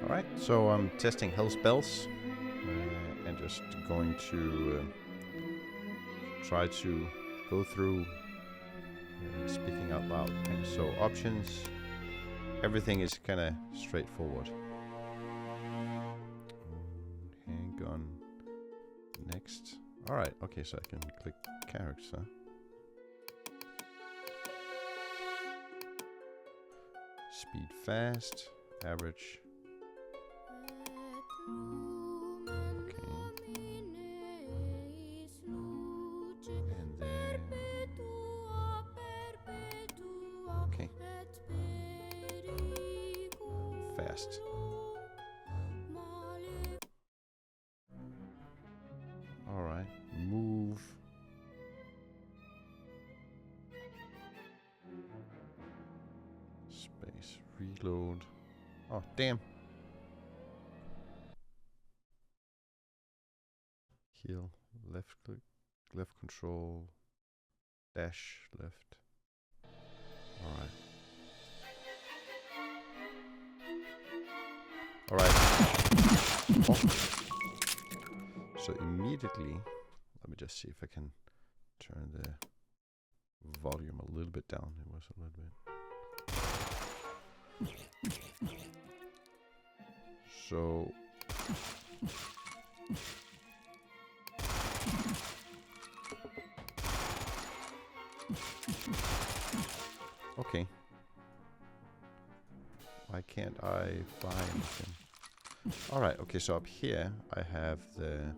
Alright, so I'm testing HellsBells and just going to try to go through speaking out loud things. So options, everything is kind of straightforward. Handgun, next. Alright, okay, so I can click character. Speed fast, average. Okay. Fast. Alright. Move. Space. Reload. Oh, damn. Heal. Left click. Left control. Dash left. Alright. Alright. Oh. So immediately, let me just see if I can turn the volume a little bit down. It was a little bit. So okay. Why can't I buy anything? Alright, okay, so up here I have the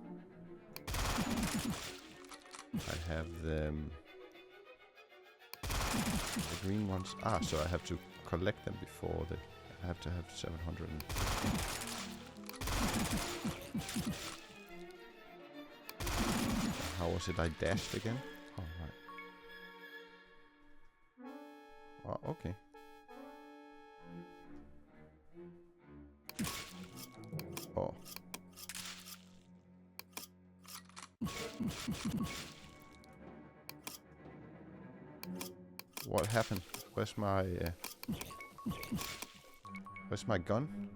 green ones. Ah, so I have to collect them before the I have to have 700 and how was it I dashed again? Oh right. Oh, okay. Oh. What happened? Where's my gun?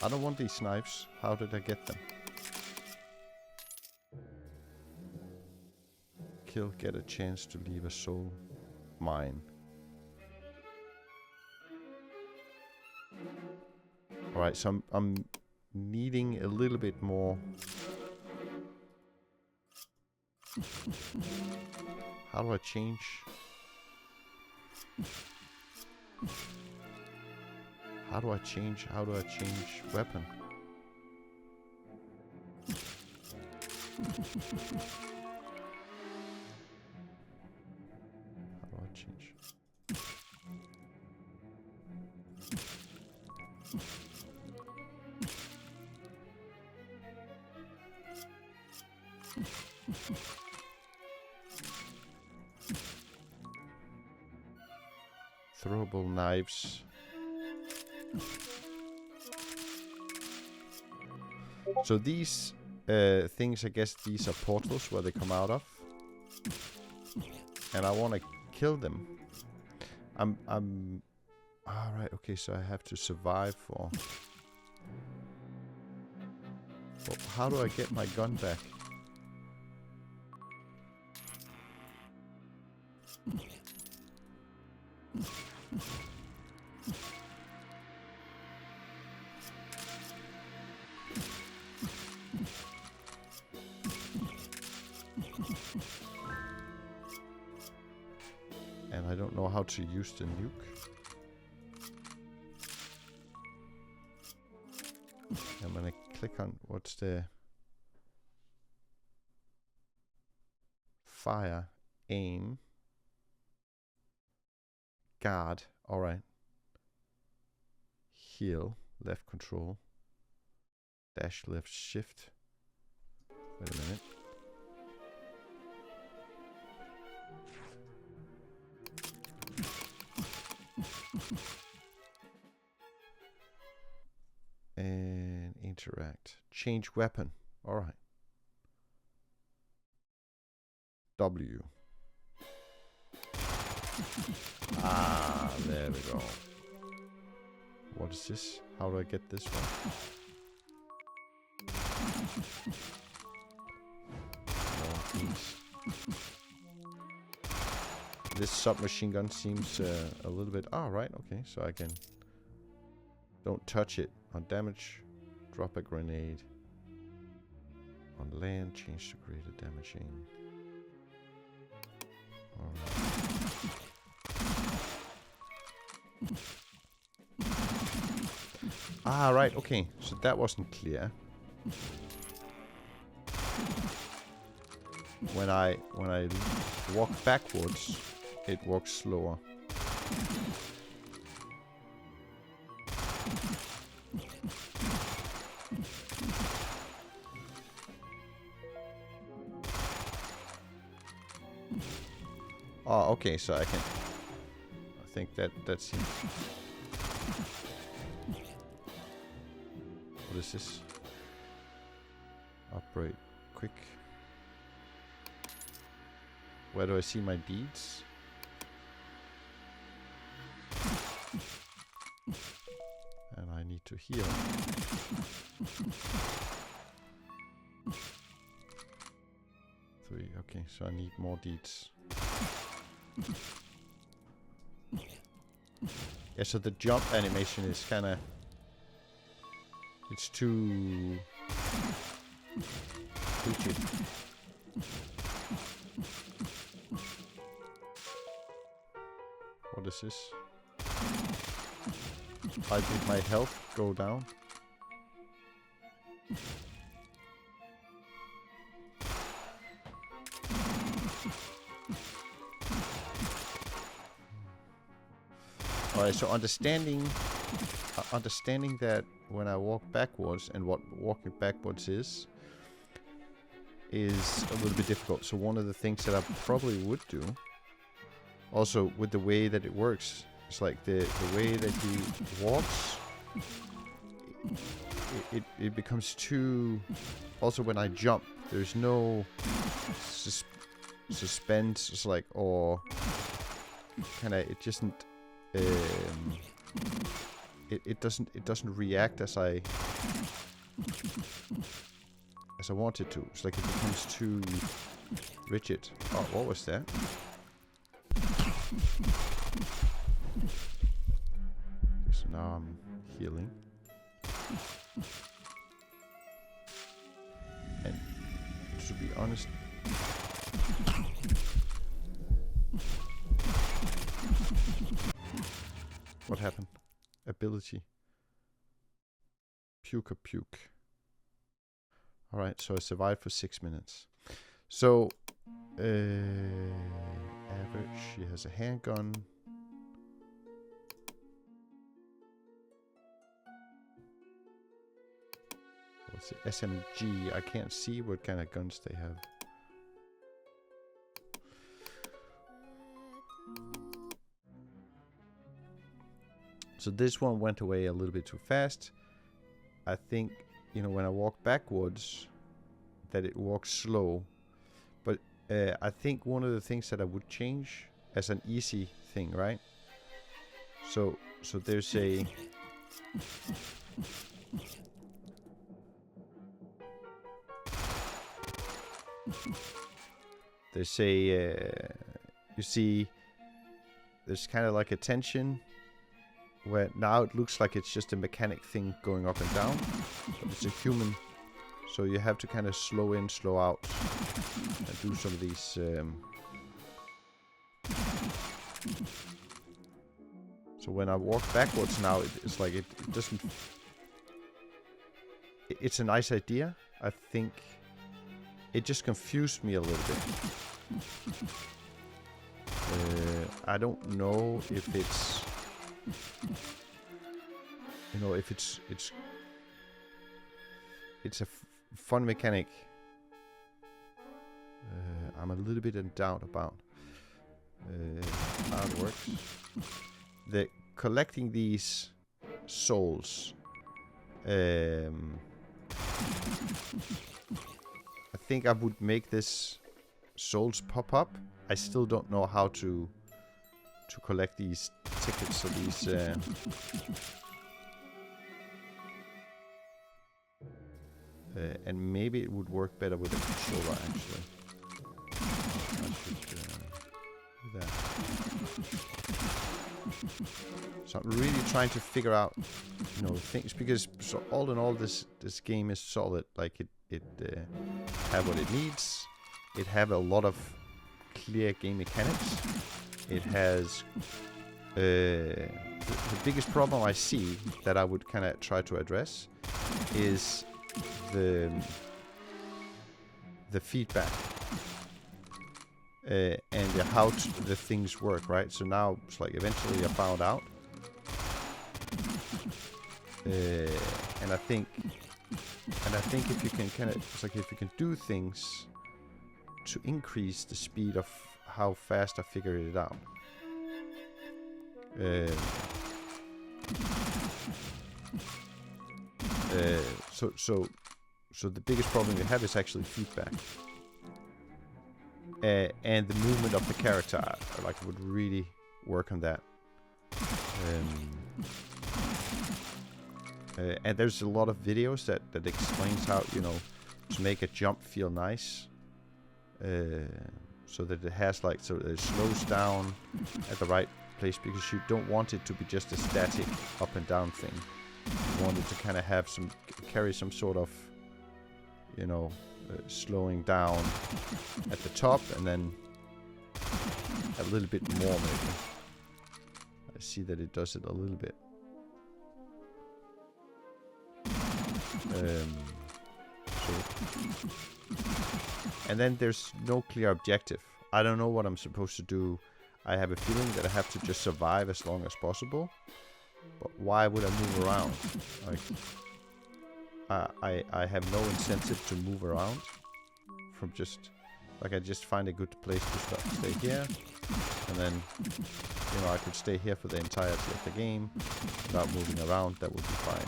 I don't want these knives. How did I get them? Kill, get a chance to leave a soul. Mine. Alright, so I'm needing a little bit more. How do I change? How do I change weapon? How do I change? Throwable knives. So these things, I guess these are portals where they come out of. And I want to kill them. Alright, okay, so I have to survive for... Well, how do I get my gun back? And I don't know how to use the nuke. I'm gonna click on what's the fire, aim, guard. All right. Heal, left control, dash left shift. Wait a minute. And interact. Change weapon. Alright. W. Ah, there There we go. What is this? How do I get this one? No, please. This submachine gun seems a little bit... Ah, right, okay. So I can... Don't touch it. On damage, drop a grenade. On land, change to greater damaging. Alright. Ah, right, okay. So that wasn't clear. When I walk backwards, it walks slower. Oh, okay, so I can... I think that seems... What is this? Upgrade quick. Where do I see my deeds? And I need to heal. Three, okay, so I need more deeds. Yeah, so the jump animation is kinda... It's too... rigid. What is this? Why did my health go down? Alright, so understanding that when I walk backwards and what walking backwards is a little bit difficult. So one of the things that I probably would do, also with the way that it works, it's like the way that he walks, it becomes too... Also when I jump, there's no suspense, it's like, or kind of, it just it doesn't react as I want it to. It's like it becomes too rigid. Oh, what was that? Okay, so now I'm healing. And to be honest, what happened? Ability. Puke. Alright, so I survived for 6 minutes. So, average, she has a handgun. What's it? SMG. I can't see what kind of guns they have. So this one went away a little bit too fast. I think, you know, when I walk backwards, that it walks slow. But I think one of the things that I would change as an easy thing, right? So there's a... There's a... you see, there's kind of like a tension where now it looks like it's just a mechanic thing going up and down, but it's a human, so you have to kind of slow in, slow out, and do some of these so when I walk backwards now, it's like it doesn't... It's a nice idea. I think it just confused me a little bit. I don't know if it's... You know, if it's a fun mechanic. I'm a little bit in doubt about how it works. The collecting these souls, I think I would make this souls pop up. I still don't know how to to collect these tickets or these and maybe it would work better with a controller actually. I should do that. So I'm really trying to figure out, you know, things, because so all in all this game is solid. Like it have what it needs. It have a lot of clear game mechanics. It has the biggest problem I see that I would kind of try to address is the feedback and how the things work, right? So now it's like eventually I found out, and I think if you can kind of, it's like if you can do things to increase the speed of how fast I figured it out. So the biggest problem you have is actually feedback, and the movement of the character. I like would really work on that. And there's a lot of videos that explains how, you know, to make a jump feel nice, so that it has like, so it slows down at the right place, because you don't want it to be just a static up and down thing. You want it to kind of have some, carry some sort of, you know, slowing down at the top and then a little bit more maybe. I see that it does it a little bit. And then there's no clear objective. I don't know what I'm supposed to do. I have a feeling that I have to just survive as long as possible. But why would I move around? Like, I have no incentive to move around from just, like, I just find a good place to stay here, and then, you know, I could stay here for the entirety of the game without moving around. That would be fine.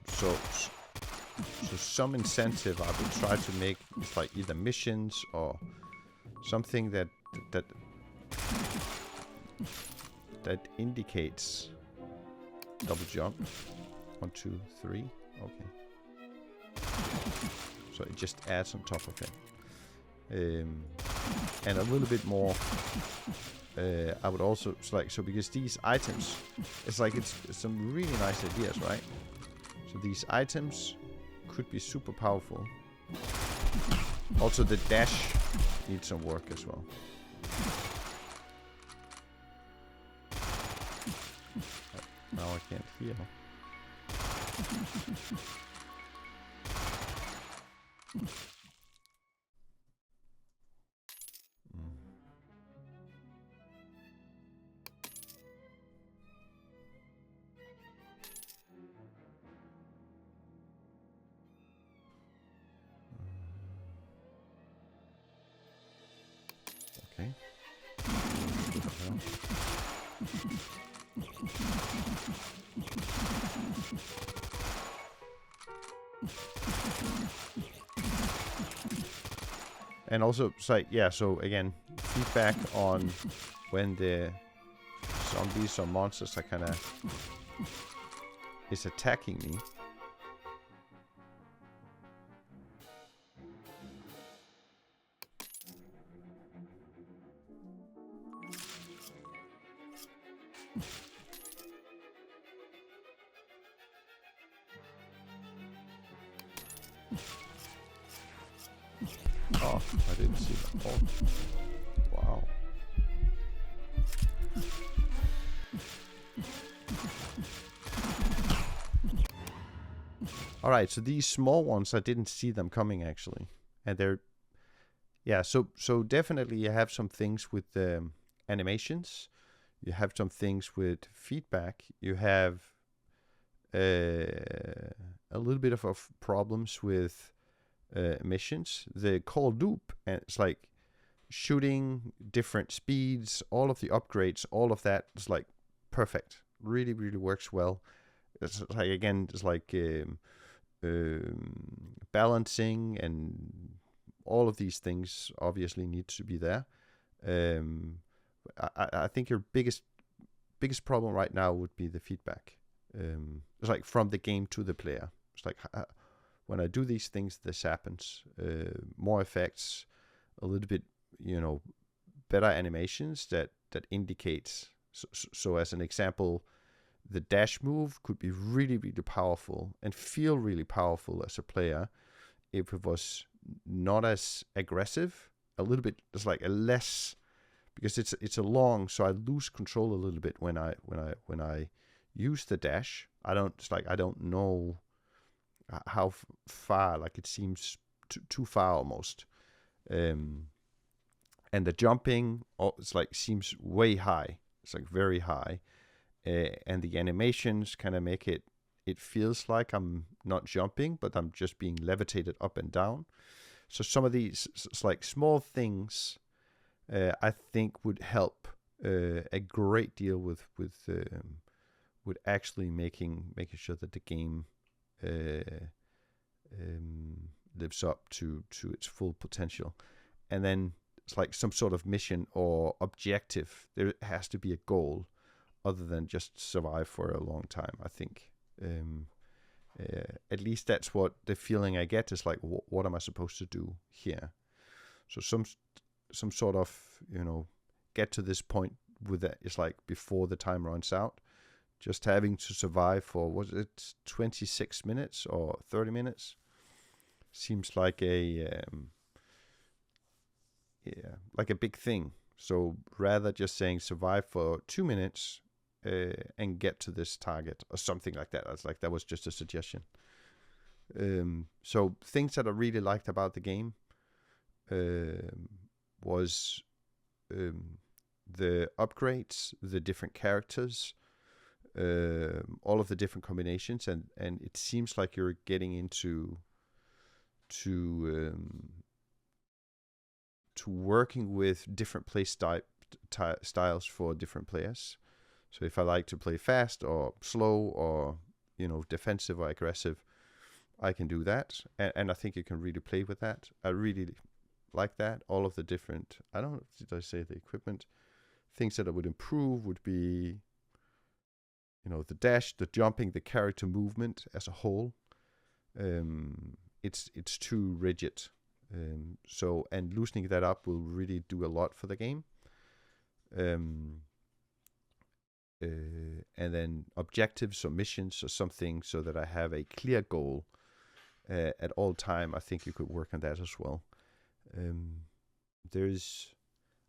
So some incentive I would try to make is like either missions or something that indicates double jump. 1, 2, 3. Okay. So it just adds on top of it. And a little bit more. I would also, it's like, so because these items, it's like it's some really nice ideas, right? So these items could be super powerful. Also the dash needs some work as well. Now I can't heal. Okay. And also, so yeah, so again, feedback on when the zombies or monsters are kind of is attacking me. Oh, I didn't see that. Oh, wow. All right, so these small ones, I didn't see them coming actually, and they're, yeah. So definitely you have some things with animations. You have some things with feedback. You have a little bit of problems with missions. The call loop, and it's like shooting, different speeds, all of the upgrades, all of that is like perfect. Really, really works well. It's like, again, it's like balancing, and all of these things obviously need to be there. I think your biggest problem right now would be the feedback. It's like from the game to the player. It's like when I do these things, this happens. More effects, a little bit, better animations that indicates. So as an example, the dash move could be really, really powerful and feel really powerful as a player if it was not as aggressive. A little bit, it's like a less, because it's a long, so I lose control a little bit when I use the dash. I don't know how far, like it seems too far almost. And the jumping, it's like seems way high. It's like very high. And the animations kind of make it feels like I'm not jumping, but I'm just being levitated up and down. So some of these, it's like small things, I think would help a great deal with actually making sure that the game lives up to its full potential. And then it's like some sort of mission or objective. There has to be a goal other than just survive for a long time, I think. At least that's what the feeling I get is like, what am I supposed to do here? So some sort of, get to this point with that is like before the time runs out. Just having to survive for, was it 26 minutes or 30 minutes? Seems like a big thing. So rather just saying survive for 2 minutes and get to this target or something like that. That's like, that was just a suggestion. So things that I really liked about the game was the upgrades, the different characters, all of the different combinations, and it seems like you're getting into working with different play styles for different players. So if I like to play fast or slow or defensive or aggressive, I can do that, and I think you can really play with that. I really like that. All of the different, I don't know, did I say the equipment? Things that I would improve would be, the dash, the jumping, the character movement as a whole. It's too rigid. So, and loosening that up will really do a lot for the game. And then objectives or missions or something so that I have a clear goal at all time. I think you could work on that as well. There's,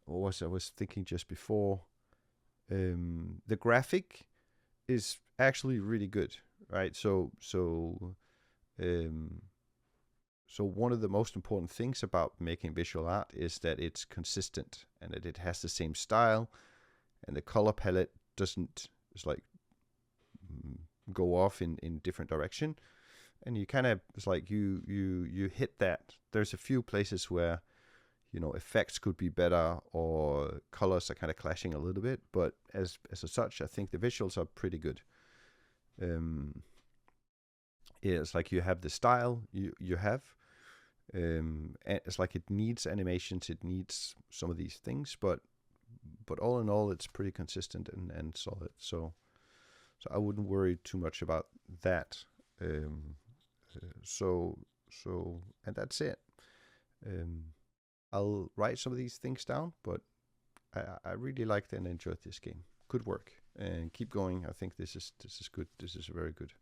what I was thinking just before, the graphic is actually really good, right? So one of the most important things about making visual art is that it's consistent and that it has the same style, and the color palette doesn't just like go off in different direction. And you kind of, it's like you hit that. There's a few places where effects could be better or colors are kind of clashing a little bit, but as such, I think the visuals are pretty good. It's like you have the style you have, and it's like it needs animations, it needs some of these things, but all in all, it's pretty consistent and solid. So I wouldn't worry too much about that. So and that's it. I'll write some of these things down, but I really liked and enjoyed this game. Good work, and keep going. I think this is good. This is very good.